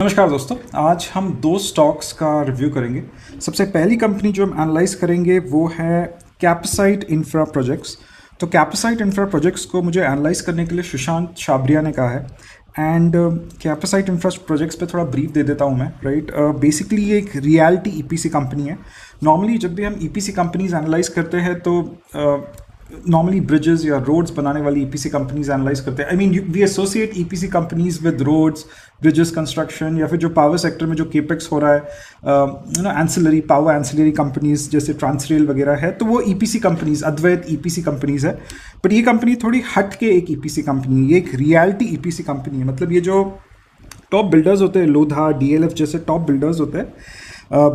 नमस्कार दोस्तों, आज हम दो स्टॉक्स का रिव्यू करेंगे। सबसे पहली कंपनी जो हम एनालाइज करेंगे वो है कैपेसाइट इंफ्रा प्रोजेक्ट्स। तो कैपेसाइट इंफ्रा प्रोजेक्ट्स को मुझे एनालाइज करने के लिए सुशांत छाबरिया ने कहा है। एंड कैपेसाइट इंफ्रा प्रोजेक्ट्स पे थोड़ा ब्रीफ दे देता हूँ मैं, राइट। बेसिकली ये एक रियलिटी ईपीसी कंपनी है। नॉर्मली जब भी हम ईपीसी कंपनीज एनालाइज करते हैं तो नॉर्मली ब्रिजेस या रोड्स बनाने वाली ईपीसी कंपनीज एनालाइज करते हैं। I mean we associate EPC companies with roads, bridges construction, या फिर जो पावर सेक्टर में जो केपेक्स हो रहा है, एंसिलरी पावर एंसिलरी कंपनीज जैसे ट्रांसरेल वगैरह है, तो वो ईपीसी कंपनीज, अद्वैत ईपीसी कंपनीज है। बट ये कंपनी थोड़ी हट के एक ईपीसी कंपनी है, ये एक रियलिटी ईपीसी कंपनी है। मतलब ये जो टॉप बिल्डर्स होते हैं, लोधा, डीएलएफ जैसे टॉप बिल्डर्स होते हैं,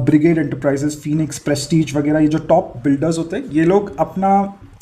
ब्रिगेड एंटरप्राइजेस, फिनिक्स, प्रेस्टीज वगैरह, ये जो टॉप बिल्डर्स होते हैं, ये लोग अपना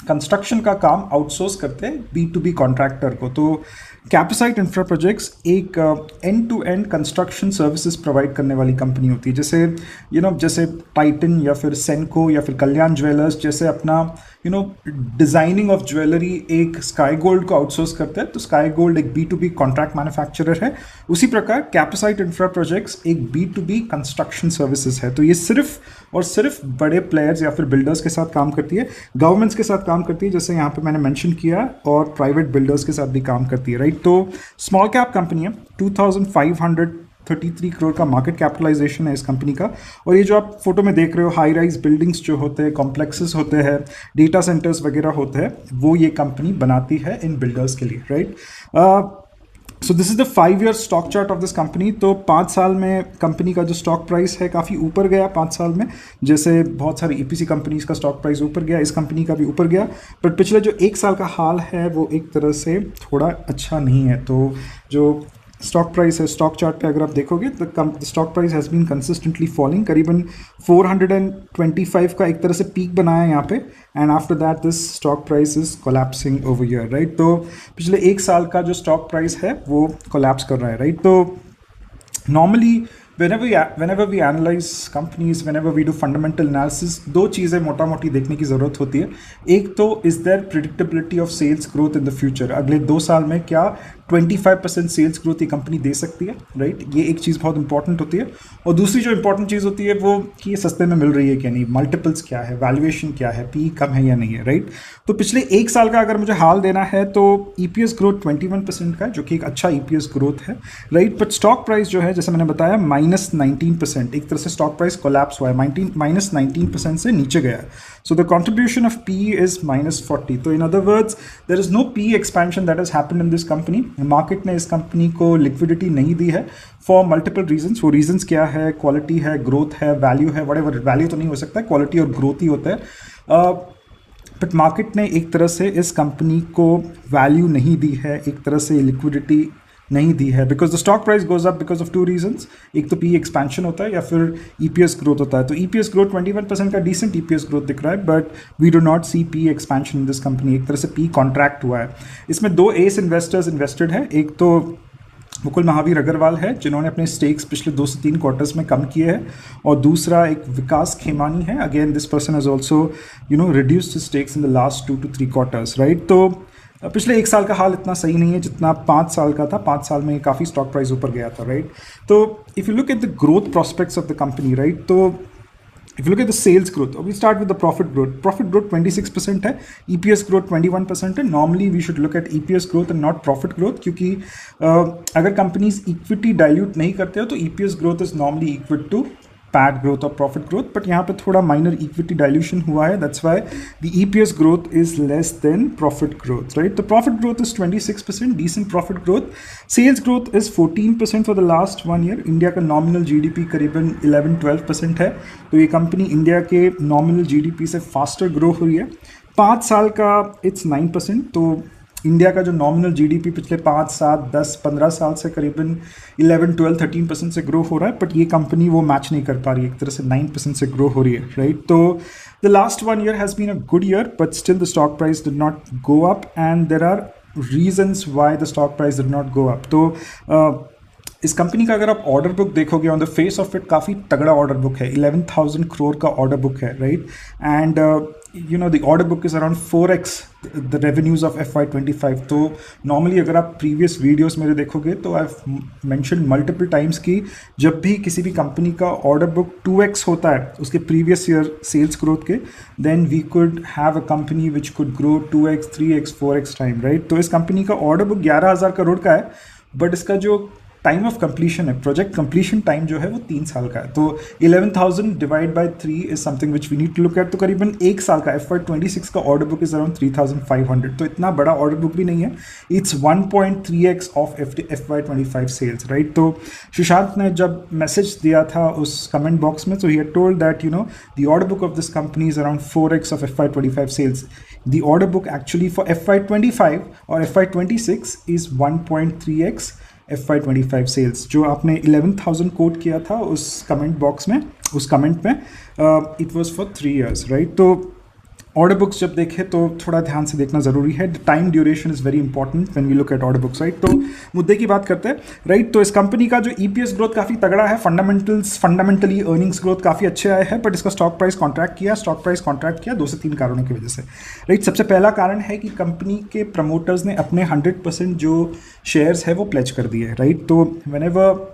कंस्ट्रक्शन का काम आउटसोर्स करते हैं B2B कॉन्ट्रैक्टर को। तो कैपेसाइट इंफ्रा प्रोजेक्ट्स एक end to end construction services provide करने वाली कंपनी होती है। जैसे जैसे टाइटन या फिर सेनको या फिर कल्याण ज्वेलर्स जैसे अपना डिजाइनिंग ऑफ ज्वेलरी एक स्काई गोल्ड को आउटसोर्स करते हैं, तो स्काई गोल्ड एक B2B कॉन्ट्रैक्ट मैन्युफैक्चरर है। उसी प्रकार कैपेसाइट इंफ्रा प्रोजेक्ट्स एक B2B कंस्ट्रक्शन सर्विसेज है। तो ये सिर्फ और सिर्फ बड़े प्लेयर्स या फिर बिल्डर्स के साथ काम करती है, गवर्नमेंट्स के साथ काम करती है, जैसे यहाँ पे मैंने मेंशन किया, और प्राइवेट बिल्डर्स के साथ भी काम करती है, राइट। तो स्मॉल कैप कंपनी है, 2533 करोड़ का मार्केट कैपिटलाइजेशन है इस कंपनी का। और ये जो आप फोटो में देख रहे हो, हाई राइज बिल्डिंग्स जो होते हैं, कॉम्प्लेक्सेस होते हैं, डेटा सेंटर्स वगैरह होते हैं, वो ये कंपनी बनाती है इन बिल्डर्स के लिए, right. So this is the 5 year stock chart of this company. तो 5 साल में कंपनी का जो स्टॉक प्राइस है काफ़ी ऊपर गया 5 साल में। जैसे बहुत सारी ईपीसी कंपनीज का स्टॉक प्राइस ऊपर गया, इस कंपनी का भी ऊपर गया। बट पिछले जो 1 साल का हाल है वो एक तरह से थोड़ा अच्छा नहीं है। तो जो स्टॉक प्राइस है, स्टॉक चार्ट पे अगर आप देखोगे तो stock price has been consistently falling, करीबन 425 का एक तरह से पीक बनाया यहाँ पे, and after that this stock price is collapsing over year, right. तो पिछले 1 साल का जो स्टॉक प्राइस है वो कोलैप्स कर रहा है, राइट। तो normally whenever we analyze companies, whenever we do fundamental analysis, दो चीज़ें मोटा मोटी देखने की ज़रूरत होती है। एक तो is there predictability of sales growth in the future, अगले 2 साल में क्या 25% सेल्स ग्रोथ ये कंपनी दे सकती है, राइट। ये एक चीज़ बहुत इंपॉर्टेंट होती है। और दूसरी जो इंपॉर्टेंट चीज़ होती है वो कि ये सस्ते में मिल रही है क्या नहीं, मल्टीपल्स क्या है, वैल्यूएशन क्या है, पी कम है या नहीं है, राइट। तो पिछले 1 साल का अगर मुझे हाल देना है तो EPS ग्रोथ 21% का, जो कि एक अच्छा EPS ग्रोथ है, राइट। बट स्टॉक प्राइस जो है, जैसे मैंने बताया, -19%, एक तरह से स्टॉक प्राइस कोलैप्स हुआ है, -19% से नीचे गया है। So the contribution of PE is -40। तो in other words there is no PE expansion that has happened in this company. Market ने इस कंपनी को लिक्विडिटी नहीं दी है फॉर मल्टीपल रीजंस। वो रीजंस क्या है? क्वालिटी है, ग्रोथ है, वैल्यू है, व्हाटएवर। वैल्यू तो नहीं हो सकता, क्वालिटी और ग्रोथ ही होता है। बट मार्केट ने एक तरह से इस कंपनी को वैल्यू नहीं दी है, एक तरह से लिक्विडिटी नहीं दी है, because the stock price goes up because of 2 reasons. एक तो PE एक्सपेंशन होता है या फिर EPS ग्रोथ होता है। तो EPS ग्रोथ 21% का डिसेंट EPS ग्रोथ दिख रहा है, but we do not see PE expansion in this company. एक तरह से PE कॉन्ट्रैक्ट हुआ है। इसमें 2 एस इन्वेस्टर्स इन्वेस्टेड हैं। एक तो मुकुल महावीर अग्रवाल है, जिन्होंने अपने स्टेक्स पिछले 2 से 3 क्वार्टर्स में कम किए हैं, और दूसरा एक विकास खेमानी है। Again this person has also reduced stakes in the last 2 to 3 quarters, right. तो पिछले 1 साल का हाल इतना सही नहीं है जितना 5 साल का था। 5 साल में काफ़ी स्टॉक प्राइस ऊपर गया था, राइट। तो if you look at the growth prospects of the company, right, तो if you look at the sales growth, we start with the profit growth. Profit growth 26% है, EPS growth 21% है। Normally we should look at EPS growth and not profit growth, क्योंकि अगर companies equity dilute नहीं करते हो तो EPS growth is normally equal to PAT growth और profit growth. But यहाँ पे थोड़ा माइनर इक्विटी डाइल्यूशन हुआ है, that's why the EPS growth is less than profit growth, right. तो profit growth is 26%, decent profit growth. Sales growth is 14% for the last 1 year. India का nominal GDP करीबन 11-12% है, तो ये कंपनी इंडिया के nominal GDP से faster grow हो रही है। 5 साल का इट्स 9%। तो इंडिया का जो नॉमिनल GDP पिछले 5, 7, 10, 15 साल से करीबन 11, 12, 13% से ग्रो हो रहा है, बट ये कंपनी वो मैच नहीं कर पा रही है, एक तरह से 9% से ग्रो हो रही है, राइट। तो the last 1 year has been a good year, but still the stock price did not go up, and there are reasons why the stock price did not go up. तो इस company का अगर आप order book देखोगे on the face of it काफ़ी तगड़ा order book है, 11,000 करोड़ का ऑर्डर बुक है, right. And you know the order book is around 4x the revenues of FY25। तो नॉर्मली अगर आप प्रीवियस वीडियोस मेरे देखोगे तो आई मेंशन मल्टीपल टाइम्स कि जब भी किसी भी कंपनी का ऑर्डर बुक 2x होता है उसके प्रीवियस ईयर सेल्स ग्रोथ के, then we could have a company which could grow 2x 3x 4x time, right. तो इस कंपनी का ऑर्डर बुक 11,000 करोड़ का है, बट इसका जो टाइम ऑफ कंप्लीशन है, प्रोजेक्ट कंप्लीशन टाइम जो है वो 3 साल का है। तो 11,000 divide by 3 is something which we need to look at. तो करीबन 1 साल का FY26 का ऑर्डर बुक इज अराउंड 3,500। तो इतना बड़ा ऑर्डर बुक भी नहीं है, it's 1.3x of FY25 sales, right. तो सुशांत ने जब मैसेज दिया था उस कमेंट बॉक्स में, तो he had told that you know the order book of this company is around 4x of FY25 sales. The order book actually for FY25 और FY26 is 1.3x FY25 sales. जो आपने 11,000 coat किया था उस comment box में, उस comment में, it was for 3 years, right. तो ऑर्डर बुक्स जब देखें तो थोड़ा ध्यान से देखना ज़रूरी है। The time duration is very important when we look at order books, right. तो मुद्दे की बात करते हैं, राइट। तो इस कंपनी का जो EPS ग्रोथ काफ़ी तगड़ा है, फंडामेंटली अर्निंग्स ग्रोथ काफ़ी अच्छे आए हैं, बट इसका स्टॉक प्राइस कॉन्ट्रैक्ट किया 2 से 3 कारणों की वजह से, राइट। सबसे पहला कारण है कि कंपनी के प्रमोटर्स ने अपने 100% जो शेयर्स है वो प्लेज कर दिए, राइट। तो whenever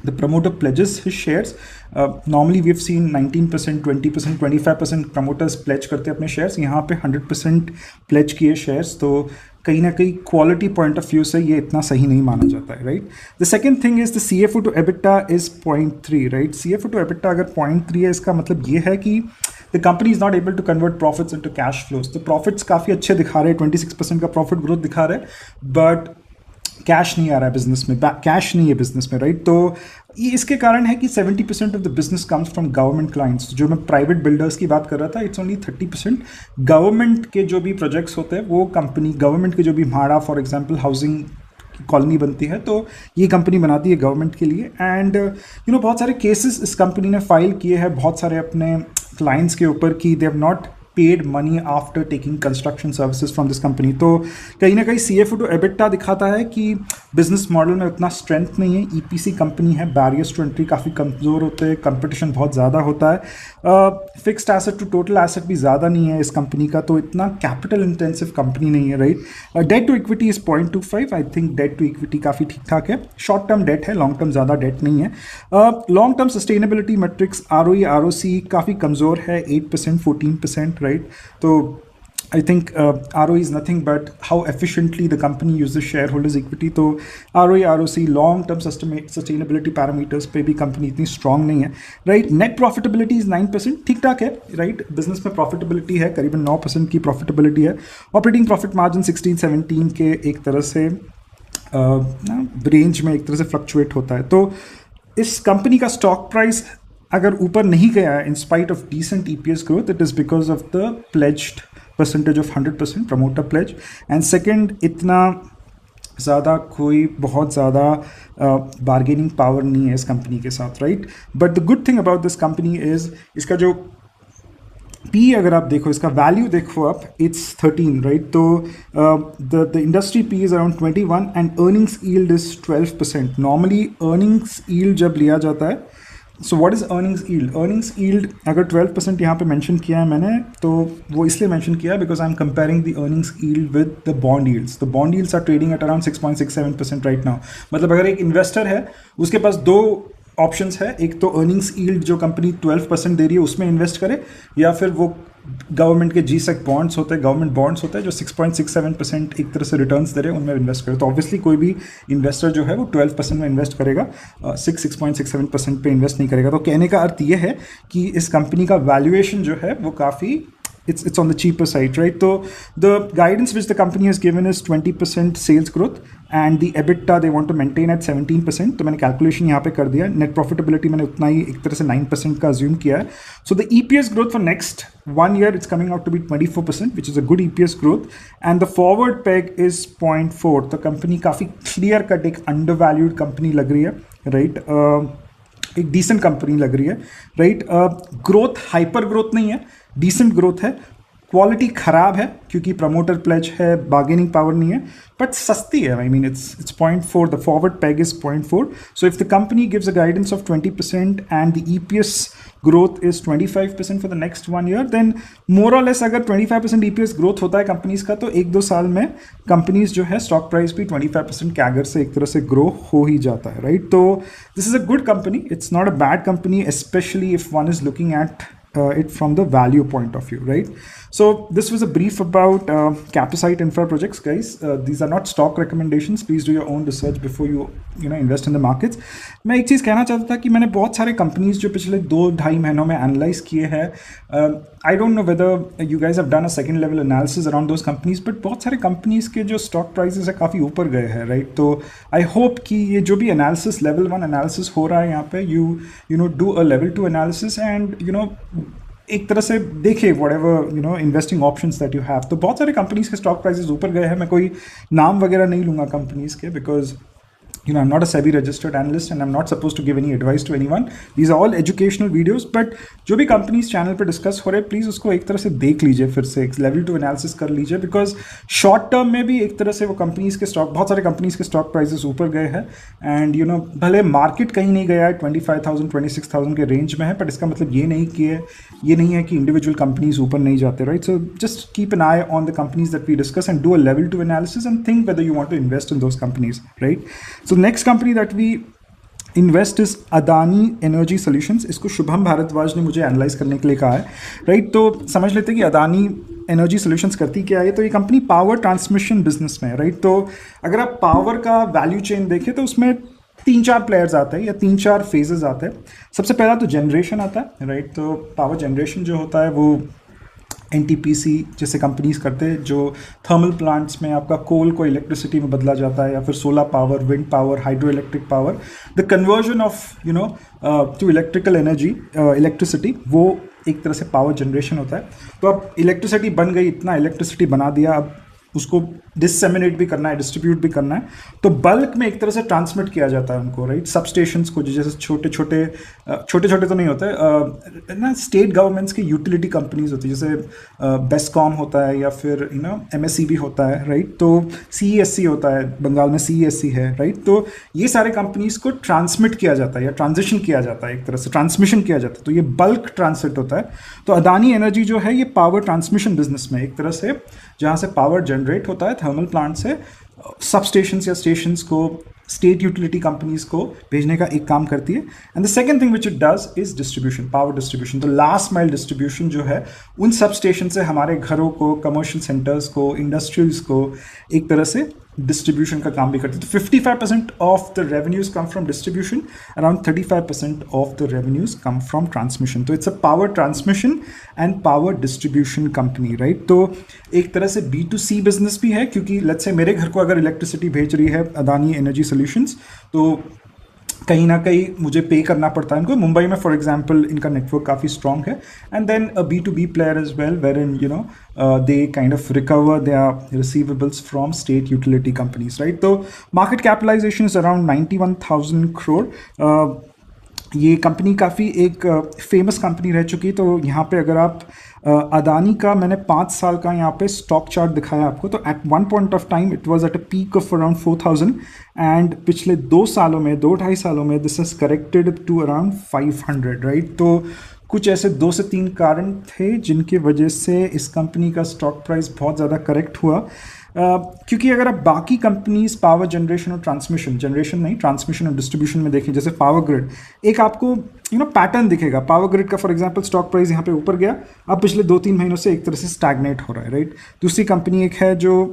the promoter pledges his shares, normally we have seen 19%, 20%, 25% promoters pledge करते हैं अपने shares, यहाँ पे 100% pledge किए shares। तो कहीं ना कहीं क्वालिटी पॉइंट ऑफ व्यू से ये इतना सही नहीं माना जाता है, right. The second thing is the CFO to EBITDA is 0.3, right. CFO to EBITDA अगर 0.3 है, इसका मतलब ये है कि the company is not able to convert profits into cash flows. तो प्रॉफिट्स काफ़ी अच्छे दिखा रहे हैं, 26% का प्रॉफिट ग्रोथ दिखा रहे हैं, बट कैश नहीं आ रहा है बिजनेस में, कैश नहीं है बिजनेस में, राइट। तो ये इसके कारण है कि 70% of the business comes from government clients. जो मैं प्राइवेट बिल्डर्स की बात कर रहा था, इट्स ओनली 30%। गवर्नमेंट के जो भी प्रोजेक्ट्स होते हैं वो कंपनी, गवर्नमेंट के जो भी MHADA for example housing colony बनती है, तो ये कंपनी बनाती है गवर्नमेंट के लिए। एंड यू नो बहुत सारे केसेस इस कंपनी ने फाइल किए हैं बहुत सारे अपने क्लाइंट्स के ऊपर कि they have not paid money after taking construction services from this company. तो कहीं ना कहीं CFO to EBITDA दिखाता है कि बिजनेस मॉडल में उतना स्ट्रेंथ नहीं है, EPC कंपनी है, बैरियर्स टू एंट्री काफ़ी कमज़ोर होते हैं, कंपटीशन बहुत ज़्यादा होता है, fixed asset to total asset भी ज़्यादा नहीं है इस कंपनी का, तो इतना कैपिटल इंटेंसिव कंपनी नहीं है, right. Debt to equity is 0.25। I think debt to equity काफ़ी ठीक ठाक है, शॉर्ट टर्म डेट है, लॉन्ग टर्म ज़्यादा डेट नहीं है। Long term sustainability metrics ROE ROC काफ़ी कमज़ोर है, 8% 14%, राइट। तो I think ROE is nothing but how efficiently the company uses shareholders equity। तो ROE ROC long term sustainability parameters पे भी कंपनी इतनी strong नहीं है, राइट। नेट प्रॉफिटेबिलिटी इज 9%, ठीक ठाक है, राइट। बिजनेस में प्रॉफिटेबिलिटी है, करीबन 9% की प्रॉफिटेबिलिटी है। ऑपरेटिंग प्रॉफिट मार्जिन 16-17 के एक तरह से रेंज में एक तरह से फ्लक्चुएट होता है। तो इस कंपनी का स्टॉक प्राइस अगर ऊपर नहीं गया है in spite of decent EPS growth, it is because of the pledged percentage of 100% promoter pledge. And second, इतना ज़्यादा कोई बहुत ज़्यादा बार्गेनिंग पावर नहीं है इस कंपनी के साथ, right. But the good thing about this company is इसका जो P अगर आप देखो, इसका वैल्यू देखो आप, इट्स 13, राइट। तो the industry P is around 21 and earnings yield is 12%। Normally earnings yield जब लिया जाता है, so what is earnings yield? Earnings yield अगर 12% यहाँ पे मेंशन किया है मैंने, तो वो इसलिए मेंशन किया है because I am comparing the earnings yield with the bond yields. The bond yields are trading at around 6.67% right now. मतलब अगर एक इन्वेस्टर है, उसके पास 2 ऑप्शंस है, एक तो अर्निंग्स यील्ड जो कंपनी 12% दे रही है उसमें इन्वेस्ट करे, या फिर वो गवर्नमेंट के GSEC बॉन्ड्स होते हैं, गवर्नमेंट बॉन्ड्स होते हैं जो 6.67% एक तरह से रिटर्न्स दे रहे हैं, उनमें इन्वेस्ट करे। तो ऑब्वियसली कोई भी इन्वेस्टर जो है वो 12% में इन्वेस्ट करेगा, 6.67% पे इन्वेस्ट नहीं करेगा। तो कहने का अर्थ ये है कि इस कंपनी का वैल्यूएशन जो है वो काफ़ी it's on the cheaper side, right? So the guidance which the company has given is 20% sales growth and the EBITDA they want to maintain at 17%. तो मैंने कैलकुलेशन यहाँ पे कर दिया, नेट प्रॉफिटेबिलिटी मैंने उतना ही एक तरह से 9% का अज्यूम किया है। So the EPS growth for next 1 year it's coming out to be 24%, which is a good EPS growth, and the forward peg is 0.4। तो कंपनी काफ़ी क्लियर कट एक अंडरवैल्यूड कंपनी लग रही है, राइट। एक डिसेंट कंपनी लग रही है, राइट। ग्रोथ हाइपर ग्रोथ नहीं है, डिसेंट ग्रोथ है, क्वालिटी ख़राब है क्योंकि प्रमोटर प्लेज है, बार्गेनिंग पावर नहीं है, बट सस्ती है. I mean it's 0.4, the forward PEG is 0.4. So if the company gives a guidance of 20% and the EPS growth is 25% for the next 1 year, then more और less अगर 25% EPS growth होता है companies का तो 1-2 साल में कंपनीज जो है स्टॉक प्राइस भी 25% कैगर से एक तरह से ग्रो हो ही जाता है, राइट. तो this is a good company, it's not a bad company, specially if one is looking at it from the value point of view, right? So this was a brief about Capacite Infra projects, guys. These are not stock recommendations. Please do your own research before you invest in the markets. मैं एक चीज़ कहना चाहता था कि मैंने बहुत सारे companies जो पिछले 2-2.5 महीनों में एनालाइज किए हैं. I don't know whether you guys have done a second level analysis around those companies, but बहुत सारे कंपनीज के जो स्टॉक प्राइसेस है काफ़ी ऊपर गए हैं, राइट. तो आई होप कि ये जो भी एनालिसिस लेवल 1 एनालिसिस हो रहा है यहाँ पे, you know do a level 2 analysis and एक तरह से देखिए what ever investing options that you have. तो बहुत सारे कंपनीज के स्टॉक प्राइसेस ऊपर गए हैं. मैं कोई नाम वगैरह नहीं लूँगा कंपनीज के, because I'm not a SEBI registered analyst and I'm not supposed to give any advice to anyone. These are all educational videos, but जो भी कंपनीज चैनल पे डिस्कस हो रहे हैं प्लीज़ उसको एक तरह से देख लीजिए, फिर से एक लेवल 2 एनालिसिस कर लीजिए, बिकॉज शॉर्ट टर्म में भी एक तरह से वो कंपनीज के स्टॉक, बहुत सारे कंपनीज के स्टॉक प्राइसेस ऊपर गए हैं एंड भले मार्केट कहीं नहीं गया है 25,000 26,000 के रेंज में है, बट इसका मतलब ये नहीं है कि इंडिविजुअल कंपनीज ऊपर नहीं जाते, right. So just keep an eye on the companies that we discuss and do a level 2 analysis and think whether you want to invest in those companies, right. So next company that we invest is Adani Energy Solutions. इसको शुभम भारद्वाज ने मुझे analyse करने के लिए कहा है, right. तो समझ लेते हैं कि अदानी एनर्जी सॉल्यूशंस करती क्या है. तो ये कंपनी पावर ट्रांसमिशन बिजनेस में है, राइट. तो अगर आप पावर का वैल्यू चेन देखें तो उसमें 3-4 प्लेयर्स आते हैं या 3-4 फेजेस आते हैं. सबसे पहला तो जनरेशन आता है, राइट. तो पावर जनरेशन जो होता है वो NTPC जैसे कंपनीज करते हैं, जो थर्मल प्लांट्स में आपका कोल को इलेक्ट्रिसिटी में बदला जाता है, या फिर solar power, wind power, hydro electric power, the conversion of to electrical energy, electricity, वो एक तरह से पावर जनरेशन होता है. तो अब इलेक्ट्रिसिटी बन गई, इतना इलेक्ट्रिसिटी बना दिया, अब उसको डिससेमिनेट भी करना है, डिस्ट्रीब्यूट भी करना है, तो बल्क में एक तरह से ट्रांसमिट किया जाता है उनको, राइट. सब स्टेशंस को, जैसे छोटे छोटे तो नहीं होते ना, स्टेट गवर्नमेंट्स की यूटिलिटी कंपनीज होती है, जैसे बेस्कॉम होता है या फिर MSEB होता है, राइट. तो CESC होता है, बंगाल में CESC है, राइट. तो ये सारे कंपनीज को ट्रांसमिट किया जाता है या ट्रांजिशन किया जाता है, एक तरह से ट्रांसमिशन किया जाता है, तो ये बल्क ट्रांसमिट होता है. तो अदानी एनर्जी जो है ये पावर ट्रांसमिशन बिजनेस में, एक तरह से जहाँ से पावर जनरेट होता है थर्मल प्लांट से, सब स्टेशंस या स्टेशंस को स्टेट यूटिलिटी कंपनीज को भेजने का एक काम करती है. And the second thing which it does is distribution, power distribution. तो लास्ट माइल डिस्ट्रीब्यूशन जो है उन सब स्टेशन से हमारे घरों को, कमर्शियल सेंटर्स को, इंडस्ट्रीज को एक तरह से डिस्ट्रीब्यूशन का काम भी करती है. तो 55% of the revenues come from distribution, around 35% of the revenues come from transmission. तो it's a power transmission and power distribution company, right. तो एक तरह से B2C बिजनेस भी है, क्योंकि लेट्स से मेरे घर को अगर इलेक्ट्रिसिटी भेज रही है अदानी एनर्जी सॉल्यूशंस, तो कहीं ना कहीं मुझे पे करना पड़ता है इनको. मुंबई में फॉर एग्जांपल इनका नेटवर्क काफ़ी स्ट्रॉन्ग है. And then a B2B player as well, where in they kind of recover their receivables from state utility companies, right. तो market capitalization is around 91,000 crore. ये कंपनी काफ़ी एक फेमस कंपनी रह चुकी है. तो यहाँ पे अगर आप अदानी का, मैंने 5 साल का यहाँ पे स्टॉक चार्ट दिखाया आपको, तो at one point of time it was at a peak of around 4,000 and पिछले 2-2.5 सालों में this is corrected to around 500, right. तो कुछ ऐसे 2 से 3 कारण थे जिनकी वजह से इस कंपनी का स्टॉक प्राइस बहुत ज़्यादा करेक्ट हुआ. क्योंकि अगर आप बाकी कंपनीज पावर जनरेशन और ट्रांसमिशन और डिस्ट्रीब्यूशन में देखें, जैसे पावर ग्रिड, एक आपको पैटर्न दिखेगा. पावर ग्रिड का फॉर एग्जांपल स्टॉक प्राइस यहाँ पे ऊपर गया, अब पिछले 2-3 महीनों से एक तरह से स्टैग्नेट हो रहा है, राइट. दूसरी कंपनी एक है जो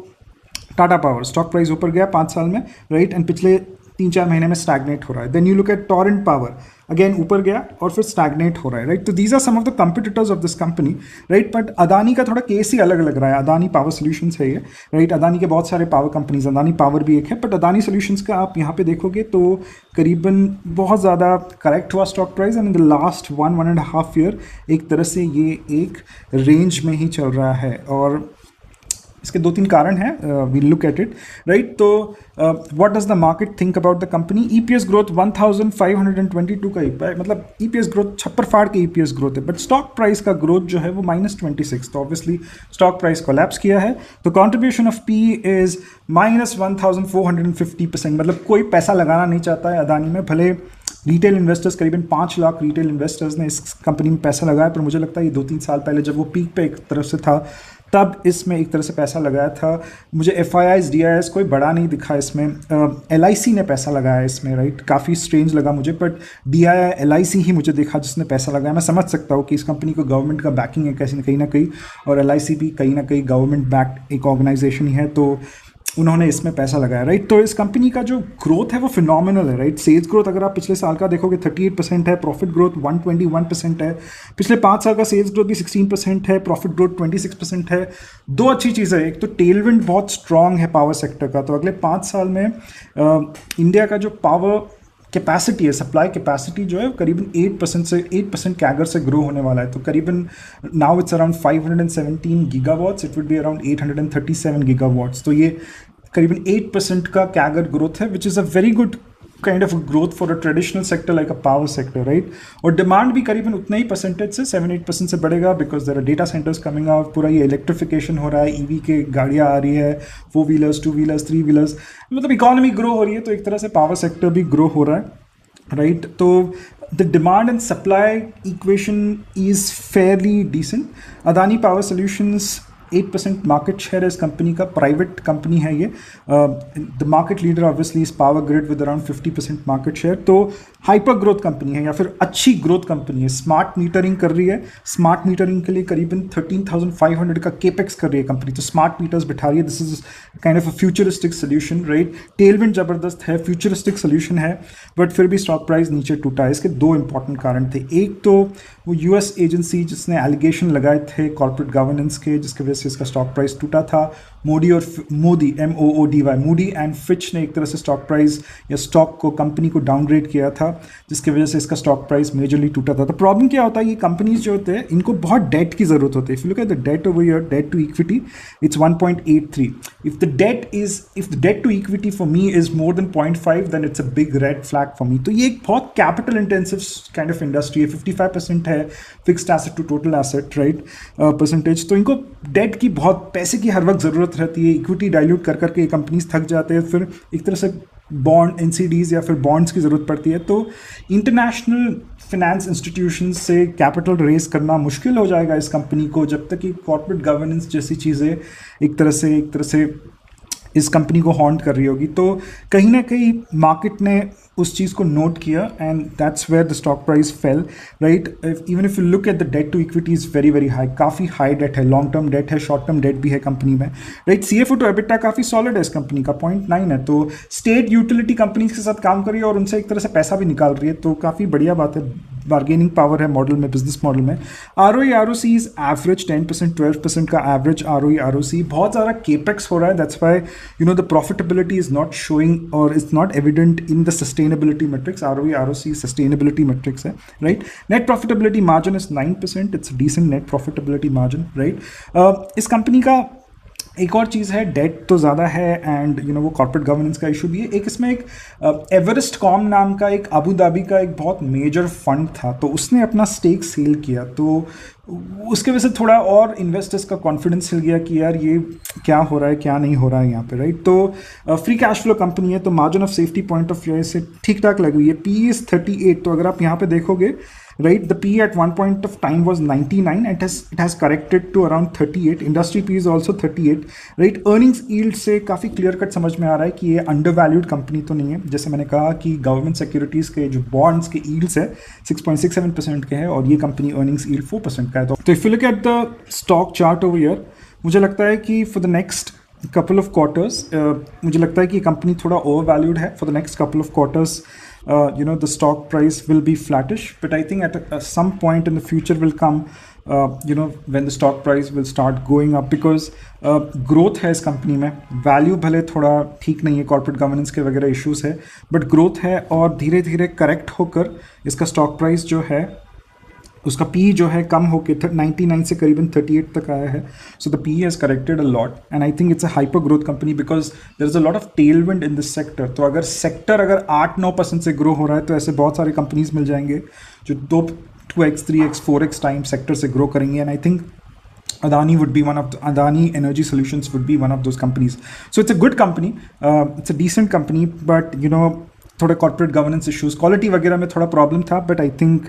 टाटा पावर, स्टॉक प्राइस ऊपर गया 5 साल में, राइट, एंड पिछले 3-4 महीने में स्टैग्नेट हो रहा है. Then you look at Torrent Power, again ऊपर गया और फिर स्टैग्नेट हो रहा है, राइट. तो these are some of the competitors of this company, right. But Adani का थोड़ा केस ही अलग लग रहा है. अदानी पावर सोल्यूशंस है ये, राइट. अदानी के बहुत सारे पावर कंपनीज, अदानी पावर भी एक है, बट अदानी सोल्यूशंस का आप यहाँ पे देखोगे तो करीबन बहुत ज़्यादा करेक्ट हुआ stock price, and in the last 1.5 year एक तरह से ये एक रेंज में ही चल रहा है. और इसके 2-3 कारण हैं, we look at it, right. तो what does the market think about the company? EPS growth 1522 का मतलब ईपीएस ग्रोथ छप्पर फाड़ के ईपीएस ग्रोथ है, बट स्टॉक प्राइस का ग्रोथ जो है वो -26, तो ऑब्वियसली स्टॉक प्राइस कोलैप्स किया है। तो कॉन्ट्रीब्यूशन ऑफ पी इज -1450%, मतलब कोई पैसा लगाना नहीं चाहता है अदानी में। भले रिटेल इन्वेस्टर्स, करीबन 5 लाख रिटेल इन्वेस्टर्स ने इस कंपनी में पैसा लगाया, पर मुझे लगता है ये 2-3 साल पहले जब वो पीक पे एक तरफ से था तब इसमें एक तरह से पैसा लगाया था। मुझे FIIs DIIs कोई बड़ा नहीं दिखा इसमें। LIC ने पैसा लगाया इसमें, राइट, काफ़ी स्ट्रेंज लगा मुझे, बट DII LIC ही मुझे देखा जिसने पैसा लगाया। मैं समझ सकता हूँ कि इस कंपनी को गवर्नमेंट का बैकिंग है कहीं ना कहीं, और LIC भी कहीं ना कहीं गवर्नमेंट बैक्ड एक ऑर्गेनाइजेशन ही है, तो उन्होंने इसमें पैसा लगाया, राइट। तो इस कंपनी का जो ग्रोथ है वो फिनोमिनल है, राइट। सेल्स ग्रोथ अगर आप पिछले साल का देखोगे 38% है, प्रॉफिट ग्रोथ 121% है, पिछले 5 साल का सेल्स ग्रोथ भी 16% है, प्रॉफिट ग्रोथ 26% है। दो अच्छी चीज़ें है, एक तो टेलविंड बहुत स्ट्रांग है पावर सेक्टर का, तो अगले 5 साल में इंडिया का जो पावर कैपेसिटी है, सप्लाई कैपेसिटी जो है करीबन 8% कैगर से ग्रो होने वाला है। तो करीबन now it's around 517 gigawatts, it would be around 837 gigawatts. तो ये करीबन 8% का कैगर ग्रोथ है, which is a very good kind of growth for a traditional sector like a power sector, right. और डिमांड भी करीबन उतना ही परसेंटेज से 7-8% से बढ़ेगा, because there are data centres coming out. पूरा ये इलेक्ट्रिफिकेशन हो रहा है, EV के गाड़ियाँ आ रही है, 4 व्हीलर्स 2 व्हीलर्स 3 व्हीलर्स, मतलब इकोनॉमी ग्रो हो रही है, तो एक तरह से पावर सेक्टर भी ग्रो हो रहा है, राइट। तो the demand and supply equation is fairly decent. Adani Power Solutions 8% market share है इस कंपनी का, प्राइवेट कंपनी है ये। The market leader obviously is Power Grid with around 50% market share. तो हाइपर ग्रोथ कंपनी है या फिर अच्छी ग्रोथ कंपनी है। स्मार्ट मीटरिंग कर रही है, स्मार्ट मीटरिंग के लिए करीबन 13,500 का केपेक्स कर रही है कंपनी, तो स्मार्ट मीटर्स बिठा रही है। This is kind of a futuristic solution, right. Tailwind जबरदस्त है, फ्यूचरिस्टिक सोल्यूशन है, बट फिर भी स्टॉक प्राइस नीचे टूटा है। इसके 2 इंपॉर्टेंट कारण थे। एक तो वो US एजेंसी जिसने एलिगेशन लगाए थे कॉर्पोरेट गवर्नेंस के, जिसकी वजह से इसका स्टॉक प्राइस टूटा था। Modi MOODY Moody and Fitch ने एक तरह से स्टॉक प्राइस या स्टॉक को, कंपनी को डाउनग्रेड किया था, जिसकी वजह से इसका स्टॉक प्राइस मेजरली टूटा था। तो प्रॉब्लम क्या होता है, ये कंपनीज जो होते हैं इनको बहुत डेट की जरूरत होती है। If you look at the debt over here, debt to equity it's 1.83। If the debt to equity for me is more than 0.5 then it's a big red flag for me. तो ये एक बहुत capital intensive kind of industry है। 55% है fixed asset to total asset, right, percentage. तो इनको date की, बहुत पैसे की हर वक्त ज़रूरत रहती है। इक्विटी डाइल्यूट कर करके ये कंपनीज थक जाते हैं, फिर एक तरह से बॉन्ड, NCDs या फिर बॉन्ड्स की ज़रूरत पड़ती है। तो इंटरनेशनल फिनेंस इंस्टीट्यूशन से कैपिटल रेज करना मुश्किल हो जाएगा इस कंपनी को, जब तक कि कॉर्पोरेट गवर्नेंस जैसी चीज़ें एक तरह से इस कंपनी को हॉन्ट कर रही होगी। तो कहीं ना कहीं मार्केट ने उस चीज़ को नोट किया, and that's where the stock price fell, right. Even if you look at the debt to equity is very very high, काफ़ी हाई डेट है, लॉन्ग टर्म डेट है, शॉर्ट टर्म डेट भी है company में, right. CFO to EBITDA काफ़ी solid है इस company का, 0.9 है। तो स्टेट यूटिलिटी कंपनीज के साथ काम कर रही है और उनसे एक तरह से पैसा भी निकाल रही है, तो काफ़ी बढ़िया बात है। बार्गेनिंग पावर है मॉडल में, बिजनेस मॉडल में। ROE ROC इज एवरेज 10%, 12% का एवरेज ROE ROC। बहुत ज़्यादा केपेक्स हो रहा है, that's why the profitability is not showing और is not evident in the sustainability metrics. ROE ROC sustainability metrics है, right. Net profitability margin is 9%, it's decent net profitability margin, right. इस company का एक और चीज़ है, डेट तो ज़्यादा है, एंड वो कॉर्पोरेट गवर्नेंस का इशू भी है। एक इसमें एक एवरेस्ट कॉम नाम का एक अबू धाबी का एक बहुत मेजर फंड था, तो उसने अपना स्टेक सेल किया, तो उसके वजह से थोड़ा और इन्वेस्टर्स का कॉन्फिडेंस हिल गया कि यार ये क्या हो रहा है, क्या नहीं हो रहा है यहाँ पे, राइट। तो फ्री कैश फ्लो कंपनी है, तो margin of safety point of view से ठीक ठाक लग रही है। PE इज 38, तो अगर आप यहाँ पे देखोगे, right, the PE at one point of time was 99 and it has corrected to around 38. Industry PE is also 38, right. Earnings yield से काफ़ी क्लियर कट समझ में आ रहा है कि ये अंडरवैल्यूड कंपनी तो नहीं है। जैसे मैंने कहा कि गवर्नमेंट सिक्योरिटीज़ के जो बॉन्ड्स के यील्ड्स है 6.67% के हैं, और ये कंपनी अर्निंग्स यील्ड 4% का है। तो if you look at the stock chart over here, मुझे लगता है कि for the next couple of quarters, मुझे लगता है कि कंपनी थोड़ा ओवर वैल्यूड है। For the next couple of quarters, the stock price will be flattish, but I think at some point in the future will come, when the stock price will start going up, because growth है इस company में। Value भले थोड़ा ठीक नहीं है, corporate governance के वगैरह इश्यूज है, बट ग्रोथ है, और धीरे धीरे करेक्ट होकर इसका स्टॉक प्राइस जो है उसका पी जो है कम होके 99 से करीबन 38 तक आया है. So the P has corrected a lot and I think it's a hyper growth company because there is a lot of tailwind in this sector. तो अगर सेक्टर अगर 8-9% से ग्रो हो रहा है तो ऐसे बहुत सारे कंपनीज मिल जाएंगे जो 2x 3x 4x time sector से ग्रो करेंगे. And I think Adani would be one of Adani Energy Solutions would be one of those companies. So it's a good company. It's a decent company, but थोड़े corporate governance issues quality वगैरह में थोड़ा problem था. But I think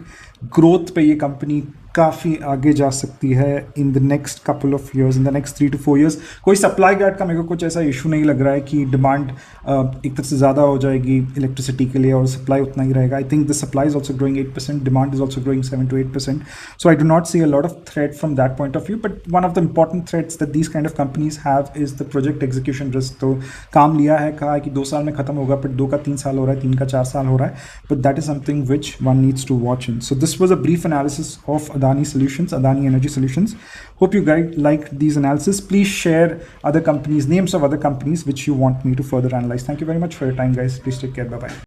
growth पे ये company काफ़ी आगे जा सकती है in the next couple of years, in the next 3 to 4 years. कोई सप्लाई गैप का मेरे को कुछ ऐसा इशू नहीं लग रहा है कि डिमांड एक तरह से ज़्यादा हो जाएगी इलेक्ट्रिसिटी के लिए और सप्लाई उतना ही रहेगा. I think the supply is also growing 8%, demand is also growing 7 to 8%. So I do not see a lot of threat from that point of view. But one of the important threats that these kind of companies have is the project execution risk. तो काम लिया है, कहा है कि 2 साल में खत्म होगा, बट 2 का 3 साल हो रहा है, 3 का 4 साल हो रहा है. But that is something which one needs to watch in. So this was a brief analysis of Adani Solutions, Adani Energy Solutions. Hope you guys liked these analysis. Please share other companies, names of other companies which you want me to further analyze. Thank you very much for your time, guys. Please take care. Bye-bye.